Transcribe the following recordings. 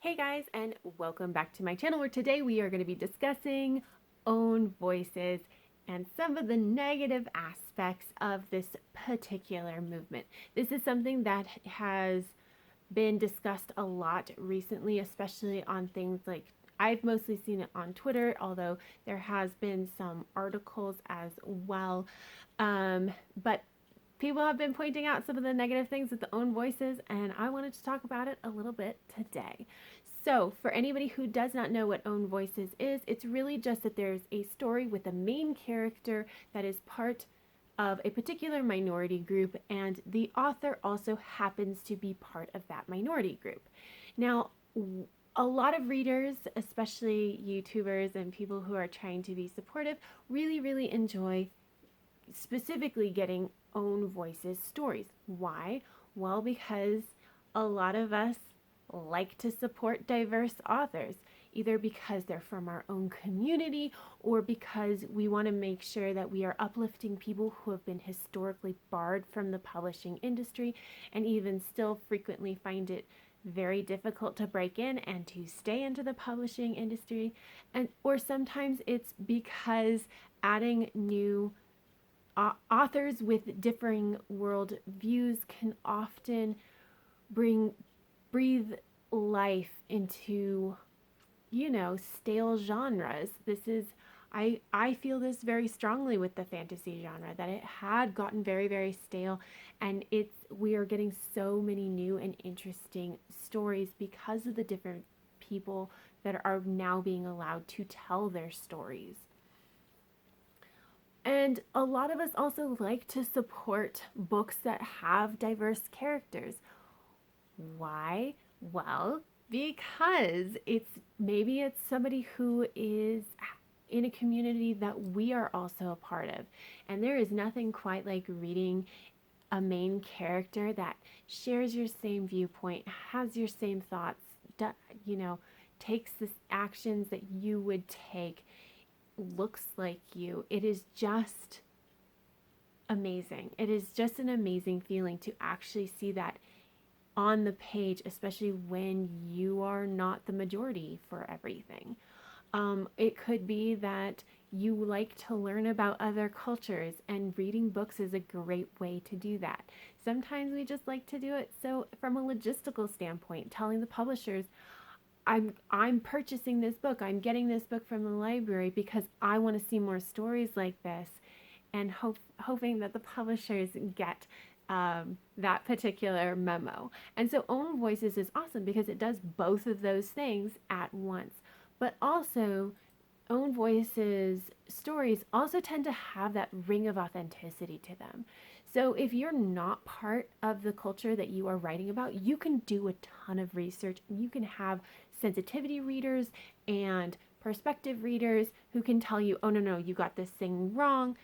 Hey guys, and welcome back to my channel where today we are going to be discussing own voices and some of the negative aspects of this particular movement. This is something that has been discussed a lot recently, especially on things like I've mostly seen it on Twitter, although there has been some articles as well. But people have been pointing out some of the negative things with the own voices, and I wanted to talk about it a little bit today. So, for anybody who does not know what own voices is, it's really just that there's a story with a main character that is part of a particular minority group, and the author also happens to be part of that minority group. Now, a lot of readers, especially YouTubers and people who are trying to be supportive, really enjoy specifically getting own voices stories. Why? Well, because a lot of us like to support diverse authors, either because they're from our own community or because we want to make sure that we are uplifting people who have been historically barred from the publishing industry and even still frequently find it very difficult to break in and to stay into the publishing industry. And or sometimes it's because adding new authors with differing world views can often breathe life into, stale genres. I feel this very strongly with the fantasy genre, that it had gotten very stale, and we are getting so many new and interesting stories because of the different people that are now being allowed to tell their stories. And a lot of us also like to support books that have diverse characters. Why? Well, because maybe it's somebody who is in a community that we are also a part of. And there is nothing quite like reading a main character that shares your same viewpoint, has your same thoughts, takes the actions that you would take, looks like you. It is just amazing. It is just an amazing feeling to actually see that on the page, especially when you are not the majority for everything. It could be that you like to learn about other cultures, and reading books is a great way to do that. Sometimes we just like to do it so from a logistical standpoint, telling the publishers, I'm purchasing this book. I'm getting this book from the library because I want to see more stories like this, and hoping that the publishers get that particular memo. And so Own Voices is awesome because it does both of those things at once. But also, Own Voices stories also tend to have that ring of authenticity to them. So if you're not part of the culture that you are writing about, you can do a ton of research. You can have sensitivity readers and perspective readers who can tell you, oh, no, you got this thing wrong.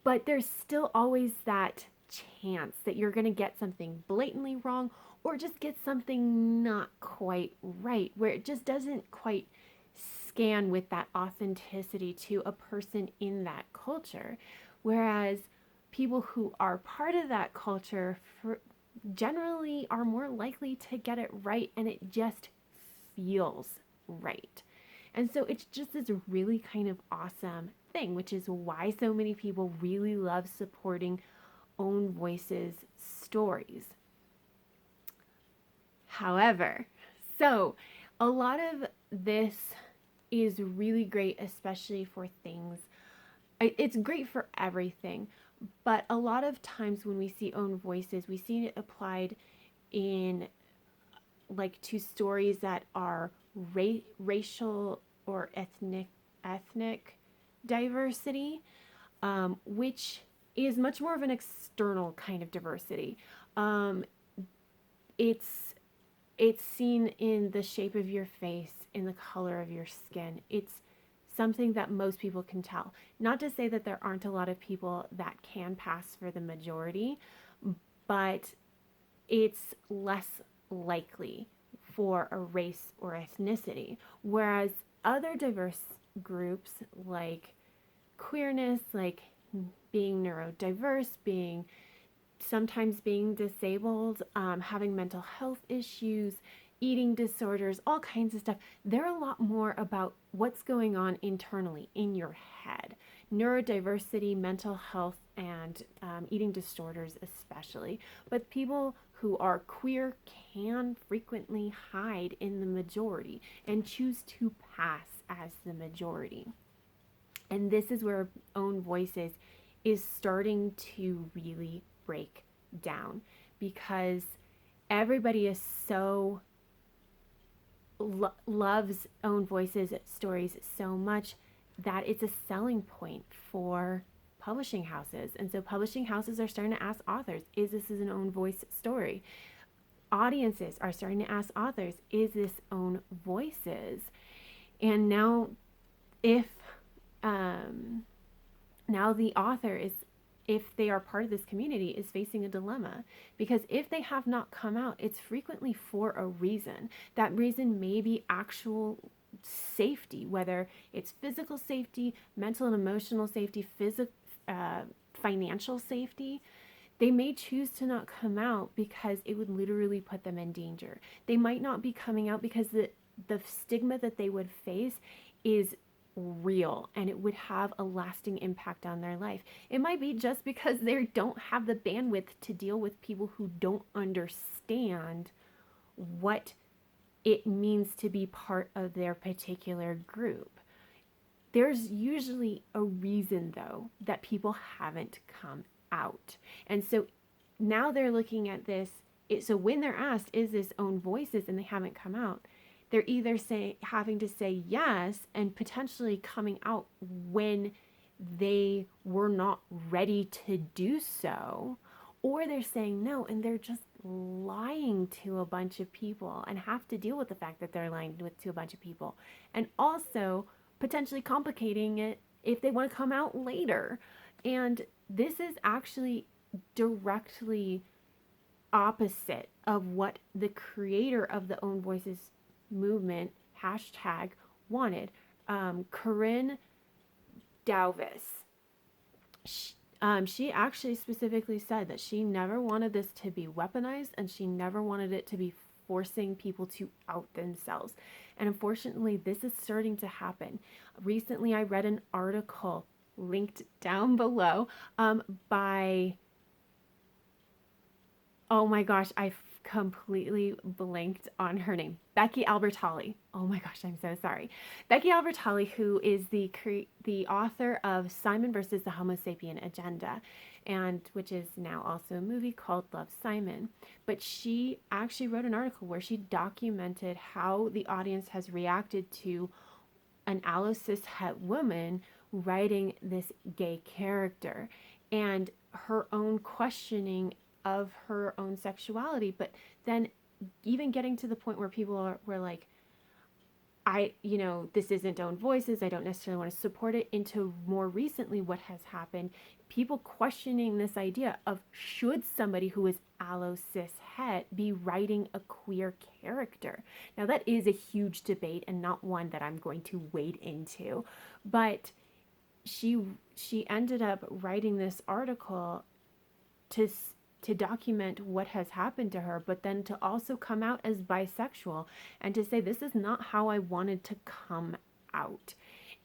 But there's still always that chance that you're going to get something blatantly wrong or just get something not quite right, where it just doesn't quite scan with that authenticity to a person in that culture. Whereas people who are part of that culture generally are more likely to get it right, and it just feels right. And so it's just this really kind of awesome thing, which is why so many people really love supporting Own Voices stories. However, so a lot of this is really great, especially for things. It's great for everything, but a lot of times when we see Own Voices, we see it applied in like to stories that are racial or ethnic diversity, which is much more of an external kind of diversity. It's it's seen in the shape of your face, in the color of your skin. It's something that most people can tell. Not to say that there aren't a lot of people that can pass for the majority, but it's less likely for a race or ethnicity. Whereas other diverse groups like queerness, like being neurodiverse, sometimes being disabled, having mental health issues, eating disorders, all kinds of stuff. They're a lot more about what's going on internally in your head. Neurodiversity, mental health, and eating disorders, especially. But people who are queer can frequently hide in the majority and choose to pass as the majority. And this is where Own Voices is starting to really break down, because everybody is so loves Own Voices stories so much that it's a selling point for publishing houses. And so publishing houses are starting to ask authors, is this an own voice story? Audiences are starting to ask authors, is this Own Voices? And now if now the author is, if they are part of this community, is facing a dilemma, because if they have not come out, it's frequently for a reason. That reason may be actual safety, whether it's physical safety, mental and emotional safety, financial safety. They may choose to not come out because it would literally put them in danger. They might not be coming out because the stigma that they would face is real and it would have a lasting impact on their life. It might be just because they don't have the bandwidth to deal with people who don't understand what it means to be part of their particular group. There's usually a reason, though, that people haven't come out. And so now they're looking at this. So when they're asked, is this Own Voices, and they haven't come out, they're either having to say yes and potentially coming out when they were not ready to do so, or they're saying no and they're just lying to a bunch of people and have to deal with the fact that they're lying to a bunch of people, and also potentially complicating it if they want to come out later. And this is actually directly opposite of what the creator of the Own Voices movement hashtag wanted. Corinne Dauvis, she actually specifically said that she never wanted this to be weaponized, and she never wanted it to be forcing people to out themselves. And unfortunately, this is starting to happen. Recently, I read an article linked down below by, oh my gosh, I completely blanked on her name. Becky Albertalli. Oh my gosh, I'm so sorry. Becky Albertalli, who is the author of Simon versus the Homo Sapien Agenda, and which is now also a movie called Love, Simon. But she actually wrote an article where she documented how the audience has reacted to an allo cis het woman writing this gay character, and her own questioning of her own sexuality, but then even getting to the point where people were like, this isn't Own Voices, I don't necessarily want to support it, into more recently what has happened, people questioning this idea of, should somebody who is allo cis het be writing a queer character? Now that is a huge debate and not one that I'm going to wade into, but she ended up writing this article to document what has happened to her, but then to also come out as bisexual and to say, this is not how I wanted to come out.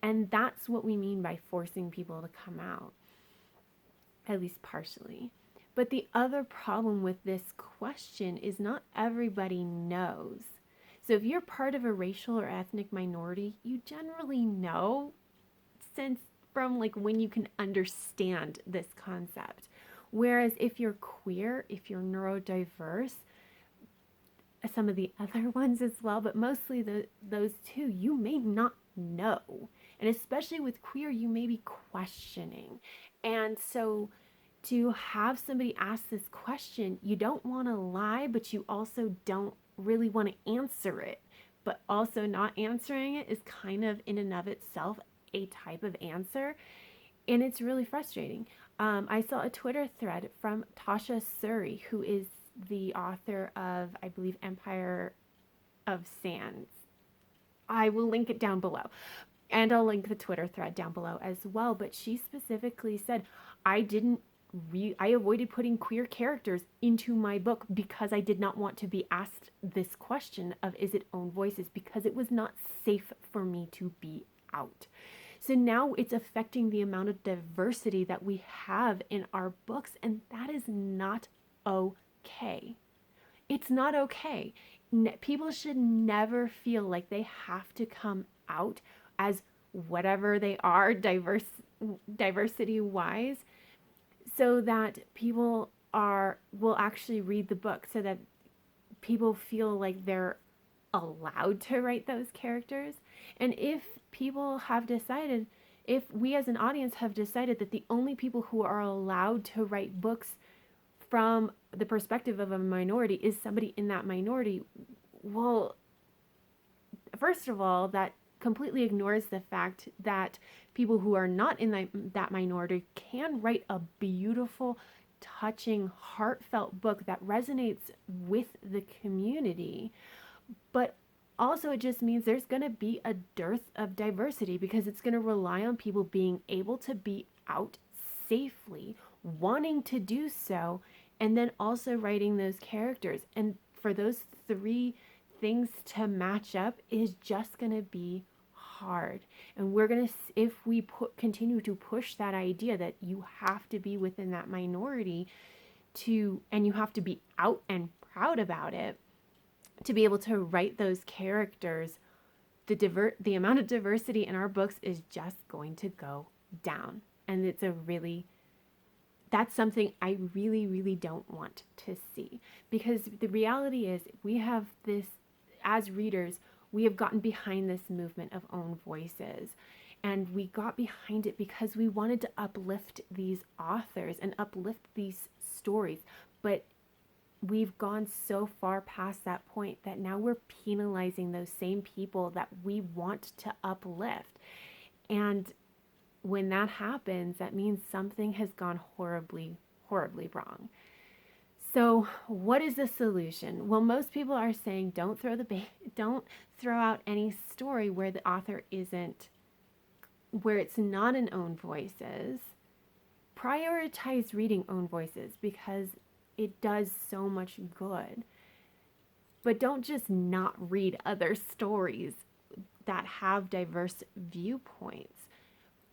And that's what we mean by forcing people to come out, at least partially. But the other problem with this question is not everybody knows. So if you're part of a racial or ethnic minority, you generally know, since from like when you can understand this concept. Whereas if you're queer, if you're neurodiverse, some of the other ones as well, but mostly those two, you may not know. And especially with queer, you may be questioning. And so to have somebody ask this question, you don't want to lie, but you also don't really want to answer it. But also not answering it is kind of in and of itself a type of answer. And it's really frustrating. I saw a Twitter thread from Tasha Suri, who is the author of, I believe, Empire of Sands. I will link it down below. And I'll link the Twitter thread down below as well. But she specifically said, I didn't I avoided putting queer characters into my book because I did not want to be asked this question of, is it own voices? Because it was not safe for me to be out. So now it's affecting the amount of diversity that we have in our books, and that is not okay. It's not okay. People should never feel like they have to come out as whatever they are, diversity wise, so that people will actually read the book, so that people feel like they're allowed to write those characters. And if people have decided, if we as an audience have decided that the only people who are allowed to write books from the perspective of a minority is somebody in that minority, well, first of all, that completely ignores the fact that people who are not in that minority can write a beautiful, touching, heartfelt book that resonates with the community. But also, it just means there's going to be a dearth of diversity, because it's going to rely on people being able to be out safely, wanting to do so, and then also writing those characters. And for those three things to match up is just going to be hard. And we're going to, if we continue to push that idea that you have to be within that minority and you have to be out and proud about it to be able to write those characters, the amount of diversity in our books is just going to go down. And that's something I really, really don't want to see, because the reality is we have this, as readers, we have gotten behind this movement of own voices, and we got behind it because we wanted to uplift these authors and uplift these stories. But we've gone so far past that point that now we're penalizing those same people that we want to uplift. And when that happens, that means something has gone horribly, horribly wrong. So what is the solution? Well, most people are saying don't throw out any story where the author where it's not an own voices. Prioritize reading own voices because it does so much good. But don't just not read other stories that have diverse viewpoints.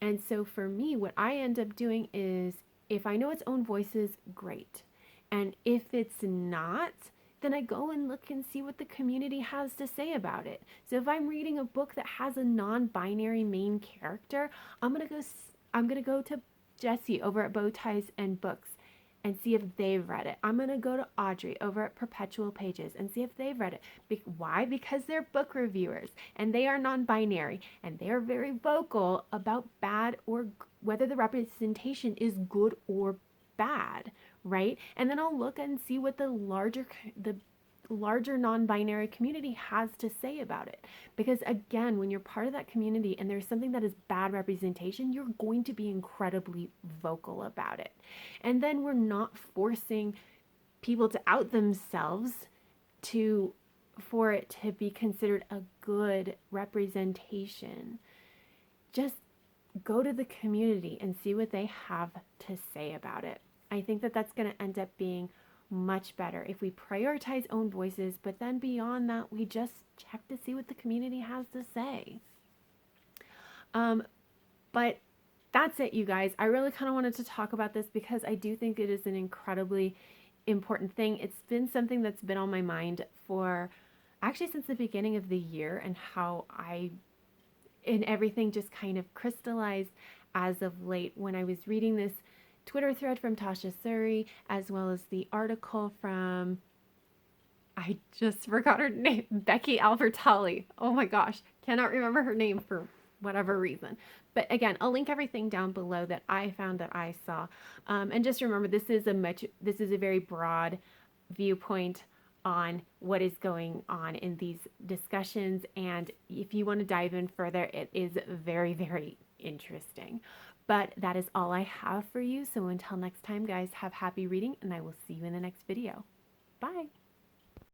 And so for me, what I end up doing is, if I know it's own voices, great. And if it's not, then I go and look and see what the community has to say about it. So if I'm reading a book that has a non-binary main character, I'm going to go to Jessie over at Bow Ties and Books and see if they've read it. I'm going to go to Audrey over at Perpetual Pages and see if they've read it. Why? Because they're book reviewers and they are non-binary and they are very vocal about bad or whether the representation is good or bad, right? And then I'll look and see what the larger non-binary community has to say about it. Because again, when you're part of that community and there's something that is bad representation, you're going to be incredibly vocal about it. And then we're not forcing people to out themselves for it to be considered a good representation. Just go to the community and see what they have to say about it. I think that that's going to end up being much better if we prioritize own voices, but then beyond that, we just check to see what the community has to say. But that's it, you guys. I really kind of wanted to talk about this because I do think it is an incredibly important thing. It's been something that's been on my mind for actually since the beginning of the year, and how everything just kind of crystallized as of late when I was reading this Twitter thread from Tasha Suri, as well as the article from, I just forgot her name, Becky Albertalli. Oh my gosh, cannot remember her name for whatever reason. But again, I'll link everything down below that I found that I saw. And just remember, this is a very broad viewpoint on what is going on in these discussions. And if you want to dive in further, it is very, very interesting. But that is all I have for you. So until next time, guys, have happy reading, and I will see you in the next video. Bye.